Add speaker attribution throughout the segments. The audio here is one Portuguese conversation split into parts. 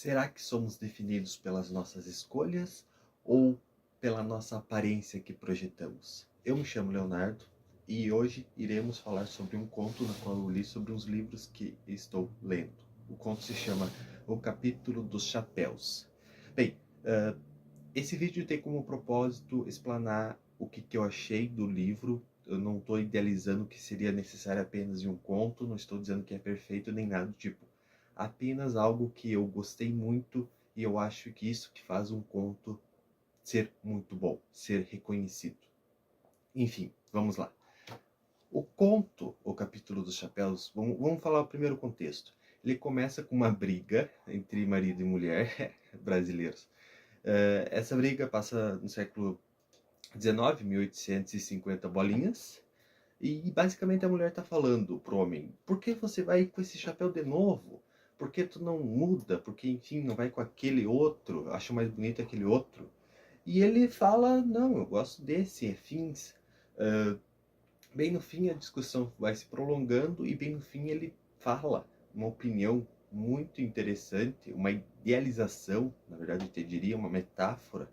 Speaker 1: Será que somos definidos pelas nossas escolhas ou pela nossa aparência que projetamos? Eu me chamo Leonardo e hoje iremos falar sobre um conto na qual eu li sobre uns livros que estou lendo. O conto se chama O Capítulo dos Chapéus. Bem, esse vídeo tem como propósito explanar o que eu achei do livro. Eu não estou idealizando que seria necessário apenas de um conto, não estou dizendo que é perfeito nem nada do tipo. Apenas algo que eu gostei muito e eu acho que isso que faz um conto ser muito bom, ser reconhecido. Enfim, vamos lá. O conto, o capítulo dos chapéus, vamos falar o primeiro contexto. Ele começa com uma briga entre marido e mulher brasileiros. Essa briga passa no século XIX, 1850 bolinhas, e basicamente a mulher tá falando pro homem: por que você vai com esse chapéu de novo? Por que tu não muda? Porque, enfim, não vai com aquele outro? Acho mais bonito aquele outro. E ele fala: não, eu gosto desse, afins. Bem no fim a discussão vai se prolongando e bem no fim ele fala uma opinião muito interessante, uma idealização, na verdade eu te diria, uma metáfora,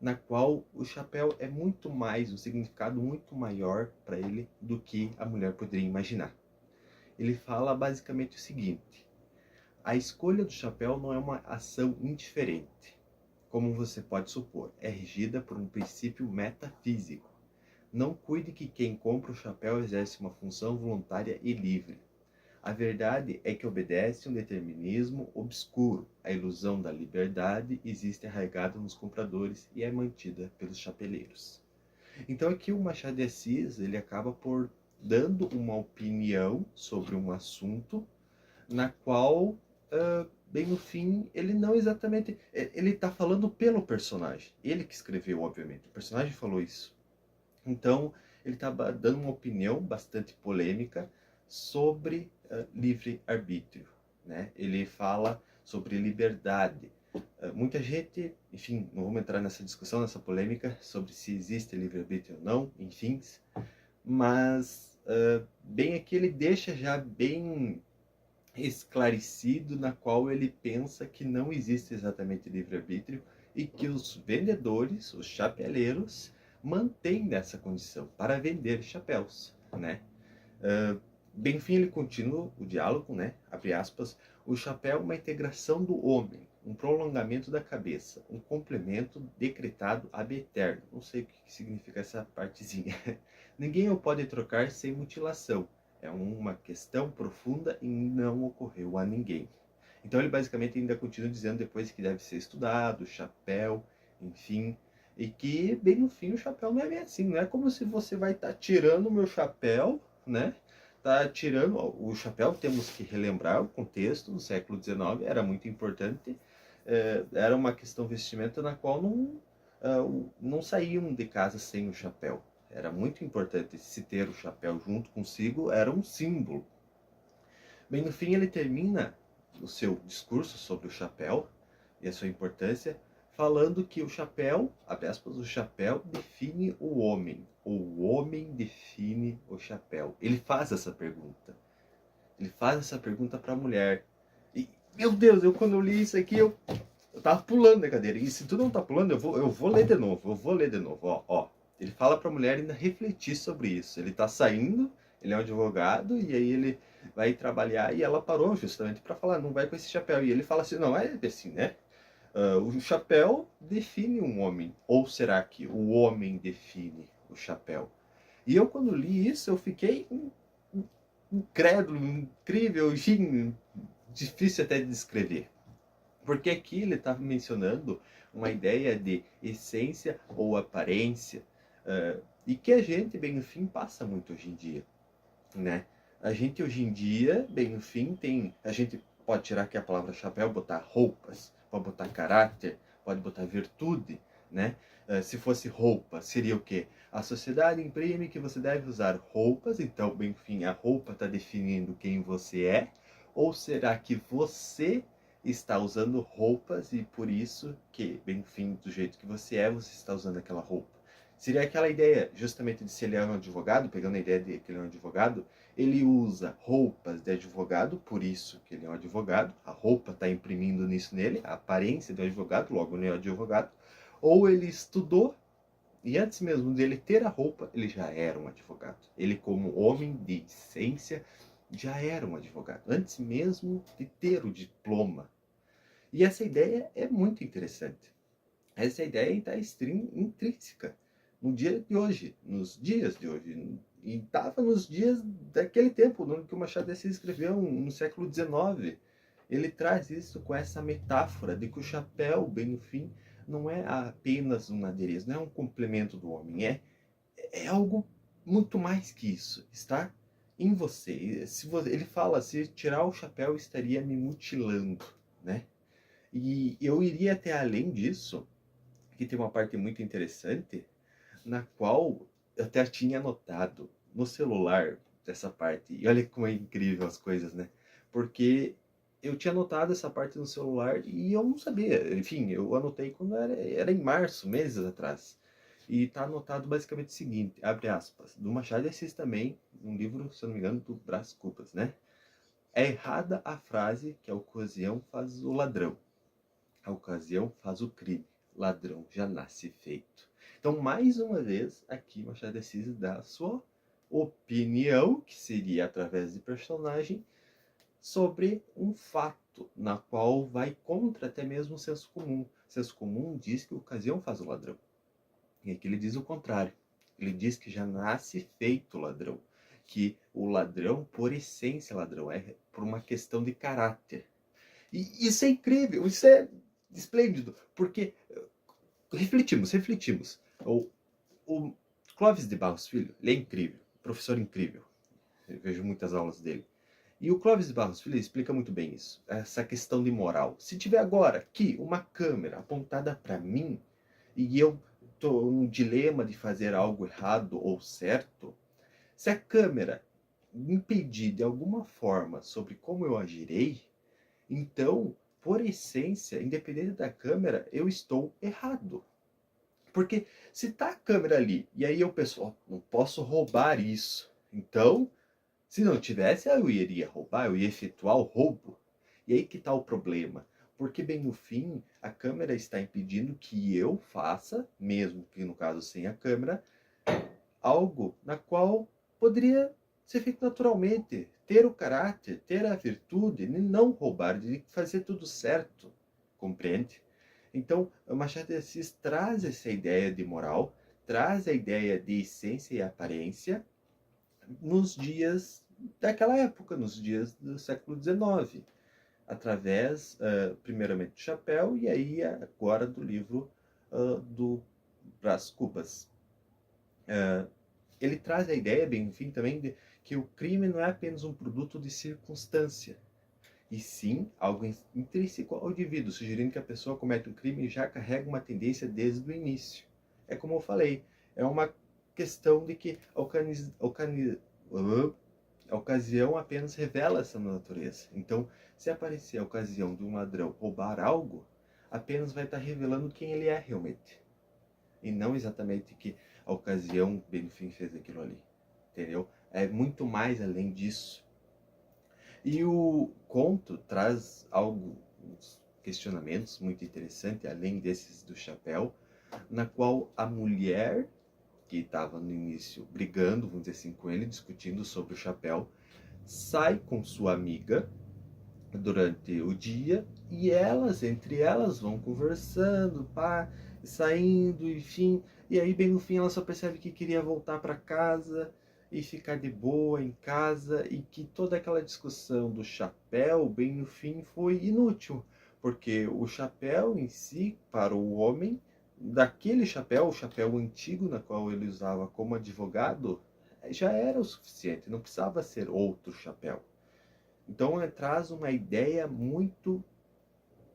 Speaker 1: na qual o chapéu é muito mais, um significado muito maior para ele do que a mulher poderia imaginar. Ele fala basicamente o seguinte: a escolha do chapéu não é uma ação indiferente, como você pode supor, é regida por um princípio metafísico. Não cuide que quem compra o chapéu exerce uma função voluntária e livre. A verdade é que obedece um determinismo obscuro. A ilusão da liberdade existe arraigada nos compradores e é mantida pelos chapeleiros. Então aqui o Machado de Assis ele acaba por dando uma opinião sobre um assunto na qual, bem no fim, ele não exatamente... Ele está falando pelo personagem. Ele que escreveu, obviamente. O personagem falou isso. Então, ele está dando uma opinião bastante polêmica sobre livre-arbítrio, né? Ele fala sobre liberdade. Muita gente, enfim, não vamos entrar nessa discussão, nessa polêmica sobre se existe livre-arbítrio ou não, enfim, mas bem aqui ele deixa já bem esclarecido na qual ele pensa que não existe exatamente livre-arbítrio e que os vendedores, os chapeleiros, mantêm nessa condição para vender chapéus, né? Benfim ele continua o diálogo, né? Abre aspas, o chapéu é uma integração do homem, um prolongamento da cabeça, um complemento decretado ab eterno. Não sei o que significa essa partezinha. Ninguém o pode trocar sem mutilação. É uma questão profunda e não ocorreu a ninguém. Então ele basicamente ainda continua dizendo depois que deve ser estudado, o chapéu, enfim, e que bem no fim o chapéu não é bem assim, não é como se você vai estar tirando o meu chapéu, né? Tá tirando o chapéu, temos que relembrar o contexto do século XIX, era muito importante, era uma questão vestimenta na qual não saíam de casa sem o chapéu. Era muito importante se ter o chapéu junto consigo, era um símbolo. Bem, no fim ele termina o seu discurso sobre o chapéu e a sua importância, falando que o chapéu, abre aspas, o chapéu define o homem, ou o homem define o chapéu. Ele faz essa pergunta. Ele faz essa pergunta para a mulher. E, meu Deus, eu quando eu li isso aqui, eu tava pulando da cadeira. E se tu não tá pulando, eu vou ler de novo, eu vou ler de novo, ó. Ele fala para a mulher ainda refletir sobre isso. Ele tá saindo, ele é um advogado, e aí ele vai trabalhar, e ela parou justamente para falar, não vai com esse chapéu. E ele fala assim, não, é assim, né? O chapéu define um homem. Ou será que o homem define o chapéu? E eu, quando li isso, eu fiquei incrédulo, incrível, difícil até de descrever. Porque aqui ele está mencionando uma ideia de essência ou aparência, e que a gente, bem no fim, passa muito hoje em dia, né? A gente hoje em dia, bem no fim, a gente pode tirar aqui a palavra chapéu, botar roupas, pode botar caráter, pode botar virtude, né? Se fosse roupa, seria o quê? A sociedade imprime que você deve usar roupas, então, bem no fim, a roupa está definindo quem você é, ou será que você está usando roupas e por isso que, bem no fim, do jeito que você é, você está usando aquela roupa? Seria aquela ideia, justamente, de se ele é um advogado, pegando a ideia de que ele é um advogado, ele usa roupas de advogado, por isso que ele é um advogado, a roupa está imprimindo nisso nele, a aparência do advogado, logo ele é um advogado, ou ele estudou, e antes mesmo dele ter a roupa, ele já era um advogado. Ele, como homem de essência, já era um advogado, antes mesmo de ter o diploma. E essa ideia é muito interessante. Essa ideia está intrínseca no dia de hoje, nos dias de hoje. E estava nos dias daquele tempo, no que o Machado de Assis escreveu no século XIX. Ele traz isso com essa metáfora de que o chapéu, bem no fim, não é apenas um adereço, não é um complemento do homem, é algo muito mais que isso, está em você. Ele fala, se tirar o chapéu estaria me mutilando, né? E eu iria até além disso, que tem uma parte muito interessante, na qual eu até tinha anotado no celular dessa parte. E olha como é incrível as coisas, né? Porque eu tinha anotado essa parte no celular e eu não sabia. Enfim, eu anotei quando era em março, meses atrás. E está anotado basicamente o seguinte, abre aspas, do Machado de Assis também, um livro, se eu não me engano, do Brás Cubas, né? É errada a frase que a ocasião faz o ladrão. A ocasião faz o crime. Ladrão já nasce feito. Então, mais uma vez, aqui Machado de Assis dá a sua opinião, que seria através de personagem, sobre um fato, na qual vai contra até mesmo o senso comum. O senso comum diz que a ocasião faz o ladrão. E aqui ele diz o contrário. Ele diz que já nasce feito ladrão. Que o ladrão, por essência, ladrão, é por uma questão de caráter. E isso é incrível, isso é esplêndido, porque refletimos. O Clóvis de Barros Filho, ele é incrível, professor incrível. Eu vejo muitas aulas dele. E o Clóvis de Barros Filho explica muito bem isso, essa questão de moral. Se tiver agora aqui uma câmera apontada para mim e eu estou num dilema de fazer algo errado ou certo, se a câmera impedir de alguma forma sobre como eu agirei, então, por essência, independente da câmera, eu estou errado. Porque se tá a câmera ali, e aí eu penso, ó, não posso roubar isso. Então, se não tivesse, eu iria roubar, eu ia efetuar o roubo. E aí que tá o problema. Porque, bem no fim, a câmera está impedindo que eu faça, mesmo que no caso sem a câmera, algo na qual poderia ser feito naturalmente. Ter o caráter, ter a virtude, de não roubar, de fazer tudo certo. Compreende? Então, o Machado de Assis traz essa ideia de moral, traz a ideia de essência e aparência nos dias daquela época, nos dias do século XIX, através, primeiramente, do chapéu e aí agora do livro do Brás Cubas. Ele traz a ideia, bem enfim, também de que o crime não é apenas um produto de circunstância, e sim algo intrínseco ao indivíduo, sugerindo que a pessoa comete um crime e já carrega uma tendência desde o início. É como eu falei, é uma questão de que a ocasião apenas revela essa natureza. Então, se aparecer a ocasião de um ladrão roubar algo, apenas vai estar revelando quem ele é realmente. E não exatamente que a ocasião, bem no fim, fez aquilo ali. Entendeu? É muito mais além disso. E o conto traz alguns questionamentos muito interessantes, além desses do chapéu, na qual a mulher, que estava no início brigando, vamos dizer assim, com ele, discutindo sobre o chapéu, sai com sua amiga durante o dia e entre elas, vão conversando, pá, saindo, enfim. E aí, bem no fim, ela só percebe que queria voltar para casa e ficar de boa em casa e que toda aquela discussão do chapéu, bem no fim, foi inútil, porque o chapéu em si, para o homem, daquele chapéu, o chapéu antigo na qual ele usava como advogado, já era o suficiente, não precisava ser outro chapéu. Então traz uma ideia muito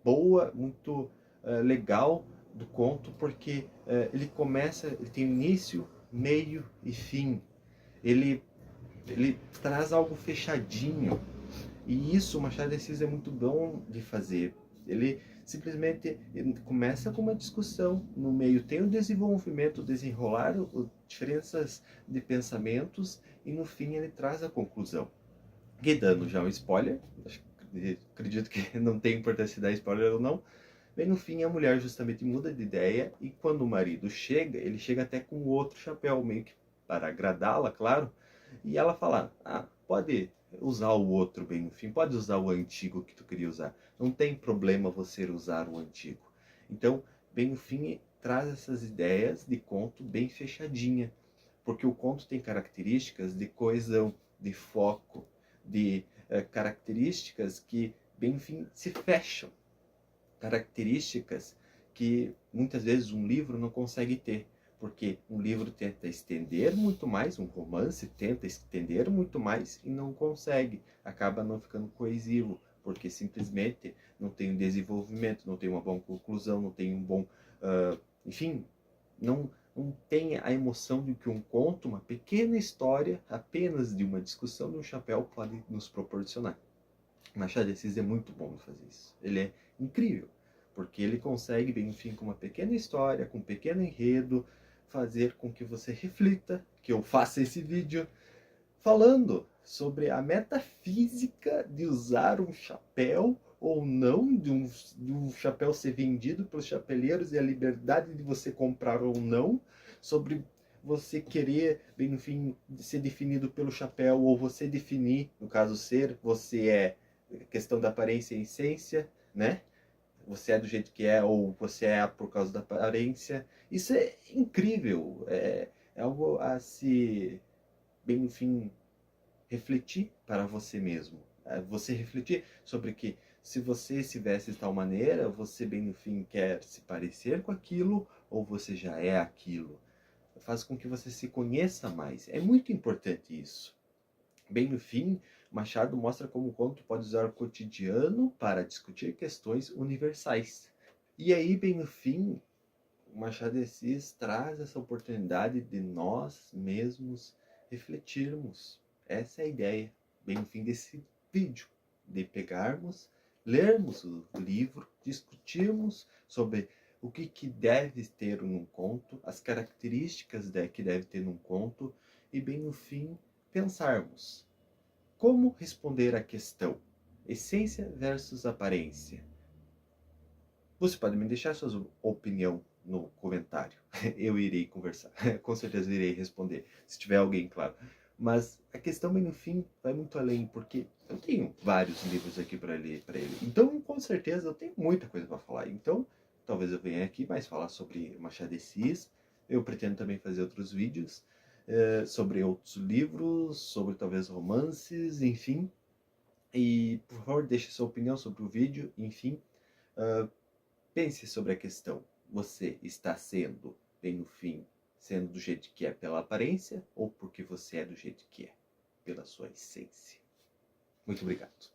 Speaker 1: boa, muito legal do conto, porque ele tem início, meio e fim. Ele traz algo fechadinho. E isso o Machado de Assis é muito bom de fazer. Ele simplesmente começa com uma discussão, no meio tem o desenvolvimento, o desenrolar, diferenças de pensamentos, e no fim ele traz a conclusão. E dando já um spoiler, acredito que não tem importância dar spoiler ou não, bem no fim a mulher justamente muda de ideia, e quando o marido chega, ele chega até com outro chapéu, meio que para agradá-la, claro, e ela fala, pode usar o outro, bem no fim, pode usar o antigo que tu queria usar, não tem problema você usar o antigo. Então, bem no fim, traz essas ideias de conto bem fechadinha, porque o conto tem características de coesão, de foco, de características que, bem enfim, se fecham. Características que muitas vezes um livro não consegue ter, porque um livro tenta estender muito mais, um romance tenta estender muito mais e não consegue, acaba não ficando coesivo, porque simplesmente não tem um desenvolvimento, não tem uma boa conclusão, não tem um bom, enfim, não tem a emoção de que um conto, uma pequena história, apenas de uma discussão de um chapéu, pode nos proporcionar. Machado de Assis é muito bom em fazer isso. Ele é incrível, porque ele consegue, bem enfim, com uma pequena história, com um pequeno enredo, fazer com que você reflita, que eu faça esse vídeo falando sobre a metafísica de usar um chapéu ou não, de um chapéu ser vendido pelos chapeleiros e a liberdade de você comprar ou não, sobre você querer, bem enfim, ser definido pelo chapéu ou você definir, no caso ser, você é questão da aparência e essência, né? Você é do jeito que é ou você é por causa da aparência. Isso é incrível, é algo a se, bem enfim, refletir para você mesmo. Você refletir sobre que se você se veste de tal maneira, você bem no fim quer se parecer com aquilo ou você já é aquilo. Faz com que você se conheça mais. É muito importante isso. Bem no fim, Machado mostra como o conto pode usar o cotidiano para discutir questões universais. E aí, bem no fim, o Machado de Assis traz essa oportunidade de nós mesmos refletirmos. Essa é a ideia, bem no fim desse vídeo, de pegarmos, lermos o livro, discutirmos sobre o que deve ter num conto, as características que deve ter num conto, e bem no fim pensarmos como responder à questão essência versus aparência. Você pode me deixar sua opinião no comentário. Eu irei conversar. Com certeza irei responder, se tiver alguém, claro. Mas a questão, bem no fim, vai muito além, porque eu tenho vários livros aqui para ler para ele. Então, com certeza, eu tenho muita coisa para falar. Então, talvez eu venha aqui mais falar sobre Machado de Assis. Eu pretendo também fazer outros vídeos sobre outros livros, sobre talvez romances, enfim. E, por favor, deixe sua opinião sobre o vídeo, enfim. Pense sobre a questão. Você está sendo, bem no fim, sendo do jeito que é pela aparência ou porque você é do jeito que é, pela sua essência? Muito obrigado.